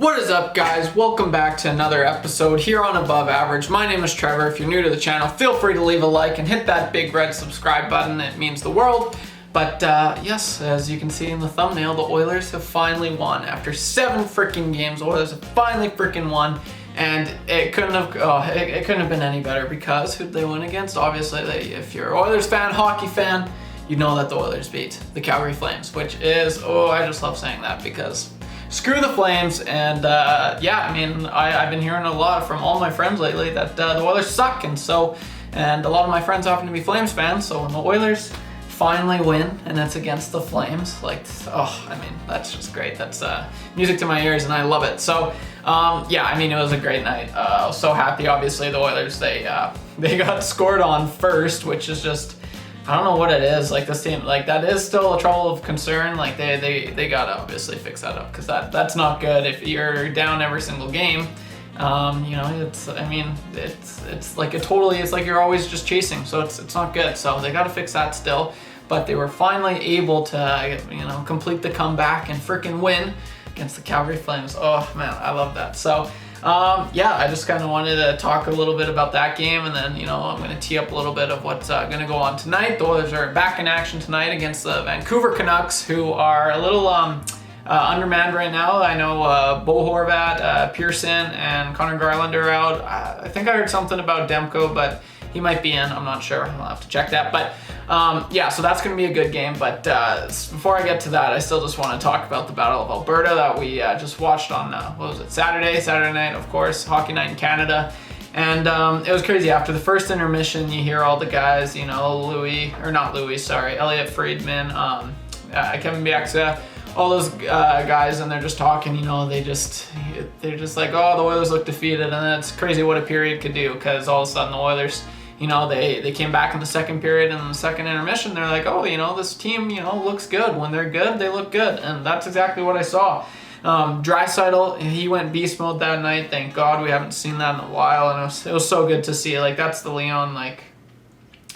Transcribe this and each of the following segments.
What is up, guys? Welcome back to another episode here on Above Average. My name is Trevor. If you're new to the channel, feel free to leave a like and hit that big red subscribe button. It means the world. But yes, as you can see in the thumbnail, the Oilers have finally won. After 7 freaking games, the Oilers have finally freaking won. And it couldn't have been any better because who'd they win against? Obviously, if you're an Oilers fan, hockey fan, you know that the Oilers beat the Calgary Flames, which is, I just love saying that because screw the Flames. And yeah, I mean, I've been hearing a lot from all my friends lately that the Oilers suck, and a lot of my friends happen to be Flames fans. So when the Oilers finally win and it's against the Flames, I mean, that's just great. That's music to my ears, and I love it. So yeah, I mean, it was a great night. I was so happy. Obviously, the Oilers, they got scored on first, which is just, I don't know what it is. Like, this team, like, that is still a trouble of concern. Like, they gotta obviously fix that up, because that's not good if you're down every single game. You know, it's like it's like you're always just chasing, so it's not good. So they gotta fix that still. But they were finally able to, you know, complete the comeback and freaking win against the Calgary Flames. Oh man, I love that. So yeah, I just kind of wanted to talk a little bit about that game, and then, you know, I'm going to tee up a little bit of what's going to go on tonight. The Oilers are back in action tonight against the Vancouver Canucks, who are a little undermanned right now. I know Bo Horvat, Pearson, and Connor Garland are out. I think I heard something about Demko, but he might be in. I'm not sure. I'll have to check that. But yeah, so that's going to be a good game. But before I get to that, I still just want to talk about the Battle of Alberta that we just watched on, what was it, Saturday night, of course, Hockey Night in Canada. And it was crazy. After the first intermission, you hear all the guys, you know, Elliot Friedman, Kevin Bieksa, all those guys, and they're just talking, you know, they're just like, oh, the Oilers look defeated. And then it's crazy what a period could do, because all of a sudden the Oilers, you know, they came back in the second period, and in the second intermission, they're like, oh, you know, this team, you know, looks good. When they're good, they look good. And that's exactly what I saw. Draisaitl, he went beast mode that night. Thank God, we haven't seen that in a while. And it was so good to see. Like, that's the Leon,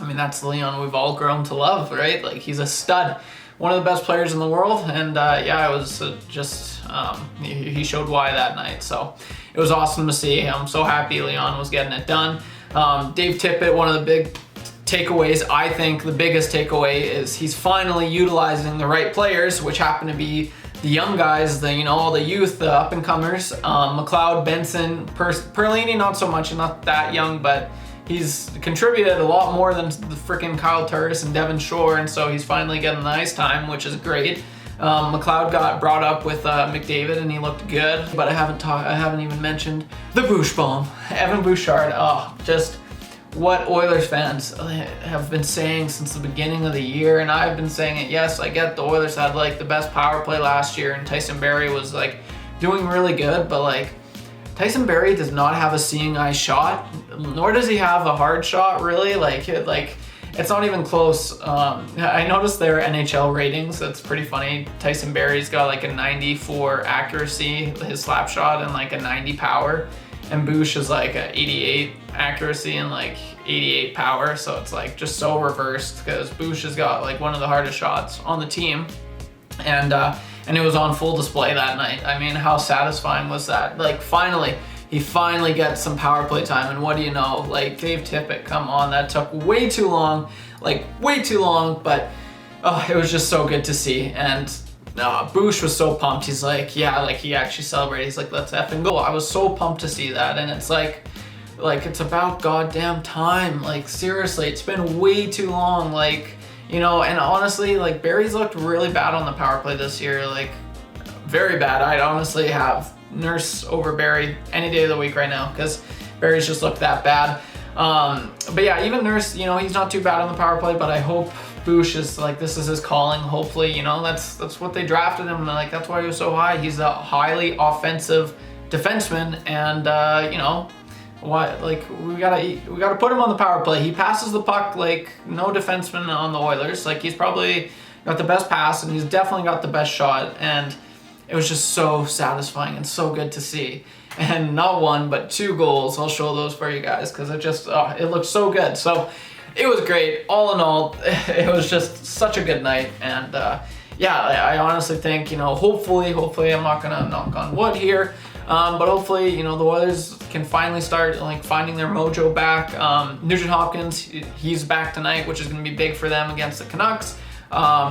that's the Leon we've all grown to love, right? Like, he's a stud. One of the best players in the world, and yeah, it was he showed why that night. So it was awesome to see. I'm so happy Leon was getting it done. Dave Tippett, one of the big takeaways, I think the biggest takeaway is he's finally utilizing the right players, which happen to be the young guys, all the youth, the up and comers. McLeod, Benson, Perlini, not so much, not that young, but he's contributed a lot more than the freaking Kyle Turris and Devin Shore, and so he's finally getting the ice time, which is great. McLeod got brought up with McDavid, and he looked good, but I haven't even mentioned the Bouche Bomb, Evan Bouchard. Oh, just what Oilers fans have been saying since the beginning of the year, and I've been saying it. Yes, I get the Oilers had like the best power play last year, and Tyson Barrie was like doing really good, but like, Tyson Barrie does not have a seeing eye shot, nor does he have a hard shot, really. Like it's not even close. I noticed their NHL ratings. That's pretty funny. Tyson Barrie's got like a 94 accuracy, his slap shot, and like a 90 power. And Bouche is like a 88 accuracy and like 88 power. So it's like just so reversed, because Bouche has got like one of the hardest shots on the team. And it was on full display that night. I mean, how satisfying was that? Like, he finally gets some power play time, and what do you know? Like, Dave Tippett, come on, that took way too long, but it was just so good to see. And Bouche was so pumped. He's like, yeah, like, he actually celebrated. He's like, let's effing go. I was so pumped to see that, and it's like it's about goddamn time. Like, seriously, it's been way too long. Like, you know, and honestly, like, Barrie's looked really bad on the power play this year, like, very bad. I'd honestly have Nurse over Barrie any day of the week right now, because Barrie's just looked that bad. But yeah, even Nurse, you know, he's not too bad on the power play, but I hope Bouche is like, this is his calling. Hopefully, you know, that's what they drafted him, like, that's why he was so high. He's a highly offensive defenseman, and you know, we gotta put him on the power play. He passes the puck like no defenseman on the Oilers. Like, he's probably got the best pass, and he's definitely got the best shot, and it was just so satisfying and so good to see. And not one, but 2 goals. I'll show those for you guys, because it looked so good. So it was great. All in all, it was just such a good night. And yeah, I honestly think, you know, hopefully I'm not gonna knock on wood here, But hopefully, the Oilers can finally start finding their mojo back. Nugent Hopkins, he's back tonight, which is going to be big for them against the Canucks.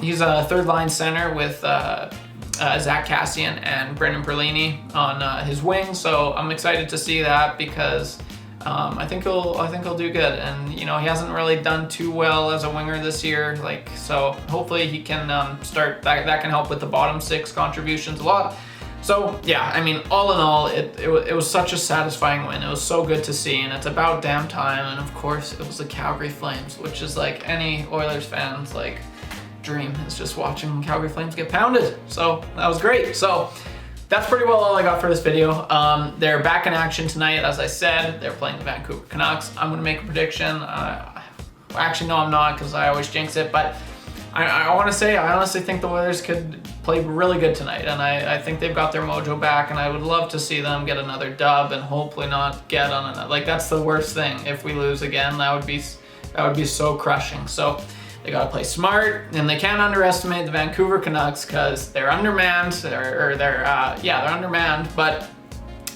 He's a third line center with Zach Kassian and Brendan Perlini on his wing, so I'm excited to see that because I think he'll do good. And he hasn't really done too well as a winger this year, so hopefully he can start that can help with the bottom six contributions a lot. So yeah, I mean, all in all, it was such a satisfying win. It was so good to see, and it's about damn time. And of course, it was the Calgary Flames, which is any Oilers fans dream, is just watching Calgary Flames get pounded. So that was great. So that's pretty well all I got for this video. They're back in action tonight, as I said. They're playing the Vancouver Canucks. I'm gonna make a prediction. Actually, no, I'm not, because I always jinx it, but I want to say I honestly think the Oilers could play really good tonight, and I think they've got their mojo back, and I would love to see them get another dub and hopefully not get on another. That's the worst thing. If we lose again, that would be so crushing. So they got to play smart, and they can't underestimate the Vancouver Canucks because they're undermanned. They're undermanned, but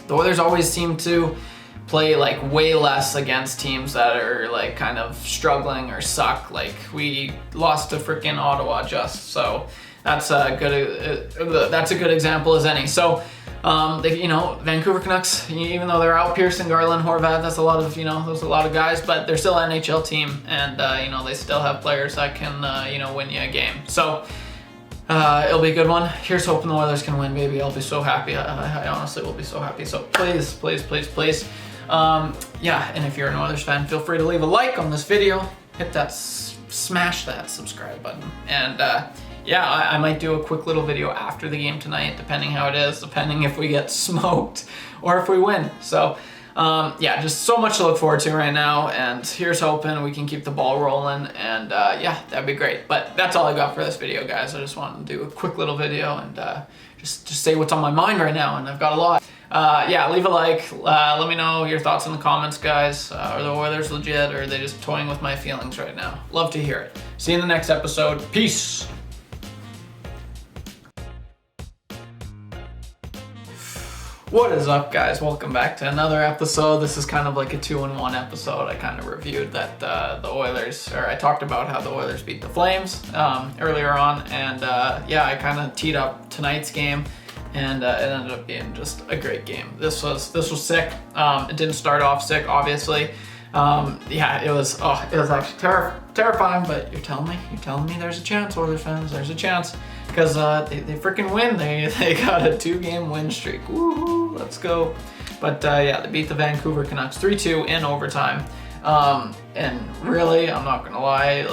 the Oilers always seem to play way less against teams that are kind of struggling or suck. We lost to freaking Ottawa just, so that's a good example as any. So Vancouver Canucks, even though they're out Pearson, Garland, Horvat, that's a lot of there's a lot of guys, but they're still an NHL team, and they still have players that can win you a game. So it'll be a good one. Here's hoping the Oilers can win, baby. I'll be so happy. I honestly will be so happy. So please, please, please, please. And if you're an Oilers fan, feel free to leave a like on this video. Hit that, smash that subscribe button. And I might do a quick little video after the game tonight, depending how it is, depending if we get smoked or if we win. So just so much to look forward to right now, and here's hoping we can keep the ball rolling, and that'd be great. But that's all I got for this video, guys. I just wanted to do a quick little video and just say what's on my mind right now, and I've got a lot. Leave a like. Let me know your thoughts in the comments, guys. Are the Oilers legit, or are they just toying with my feelings right now? Love to hear it. See you in the next episode. Peace. What is up, guys? Welcome back to another episode. This is kind of like a 2-in-1 episode. I kind of reviewed that I talked about how the Oilers beat the Flames earlier on, and I kind of teed up tonight's game, and it ended up being just a great game. This was sick. It didn't start off sick, obviously. It was actually terrifying, but you're telling me there's a chance, Oilers fans, there's a chance, because they freaking win. They got a 2-game win streak. Woohoo, let's go. But they beat the Vancouver Canucks 3-2 in overtime. And really, I'm not gonna lie,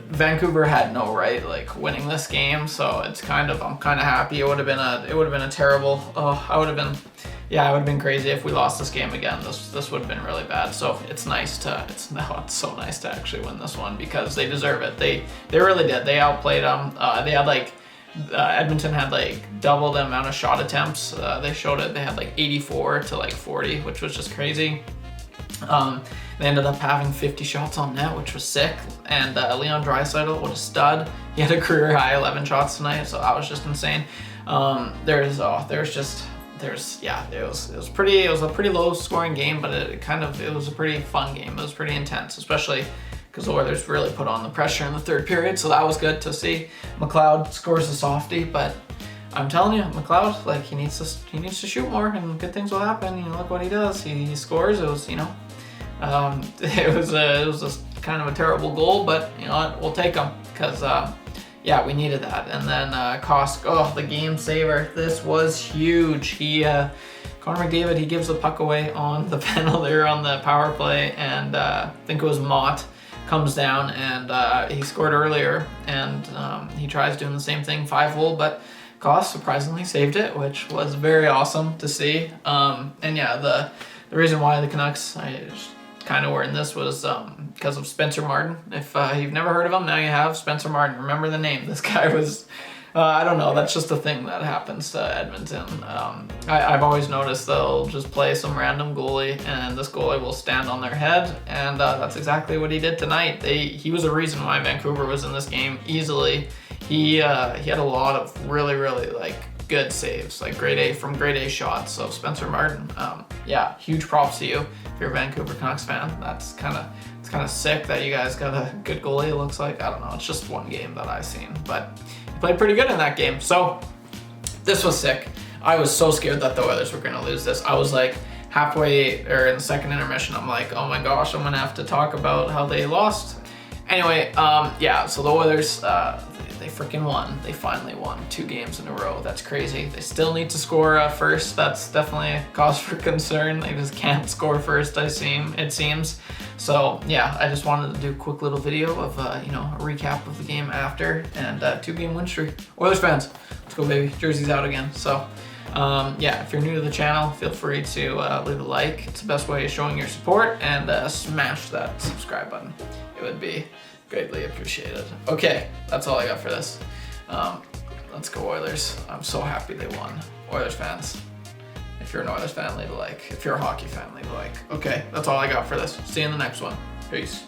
Vancouver had no right winning this game, so I'm kind of happy. It would have been a terrible. I would have been crazy if we lost this game again. This would have been really bad. So it's so nice to actually win this one because they deserve it. They really did. They outplayed them. They had Edmonton had double the amount of shot attempts. They showed it. They had 84 to 40, which was just crazy. They ended up having 50 shots on net, which was sick. And Leon Draisaitl, what a stud. He had a career high 11 shots tonight, so that was just insane. It was a pretty low scoring game, but it was a pretty fun game. It was pretty intense, especially because the Oilers really put on the pressure in the third period, so that was good to see. McLeod scores a softie, but I'm telling you, McLeod, he needs to shoot more, and good things will happen. Look what he does. He scores. It was it was just kind of a terrible goal, but you know what, we'll take them because we needed that. And then Kosk, the game saver. This was huge. Connor McDavid, he gives the puck away on the penalty or on the power play, and I think it was Mott comes down, and he scored earlier, and he tries doing the same thing, 5-hole, but Kosk surprisingly saved it, which was very awesome to see. The reason why the Canucks kind of were in this was because of Spencer Martin. If you've never heard of him, now you have. Spencer Martin, remember the name. This guy was, I don't know, that's just a thing that happens to Edmonton. I've always noticed they'll just play some random goalie, and this goalie will stand on their head, and that's exactly what he did tonight. He was a reason why Vancouver was in this game easily. He had a lot of really, really good saves, like grade A shots. So Spencer Martin, yeah, huge props to you if you're a Vancouver Canucks fan. It's kind of sick that you guys got a good goalie. It looks like, I don't know, it's just one game that I've seen, but he played pretty good in that game. So this was sick. I was so scared that the Oilers were gonna lose this. I was like halfway or in the second intermission, I'm like, oh my gosh, I'm gonna have to talk about how they lost. Anyway, yeah, so the Oilers, they freaking won. They finally won 2 games in a row. That's crazy. They still need to score first. That's definitely a cause for concern. They just can't score first, it seems. So yeah, I just wanted to do a quick little video of, you know, a recap of the game after, and 2-game win streak. Oilers fans, let's go baby. Jersey's out again. So yeah, if you're new to the channel, feel free to leave a like. It's the best way of showing your support, and smash that subscribe button. It would be greatly appreciated. Okay, that's all I got for this. Let's go Oilers. I'm so happy they won. Oilers fans, if you're an Oilers fan, leave a like. If you're a hockey fan, leave a like. Okay, that's all I got for this. See you in the next one. Peace.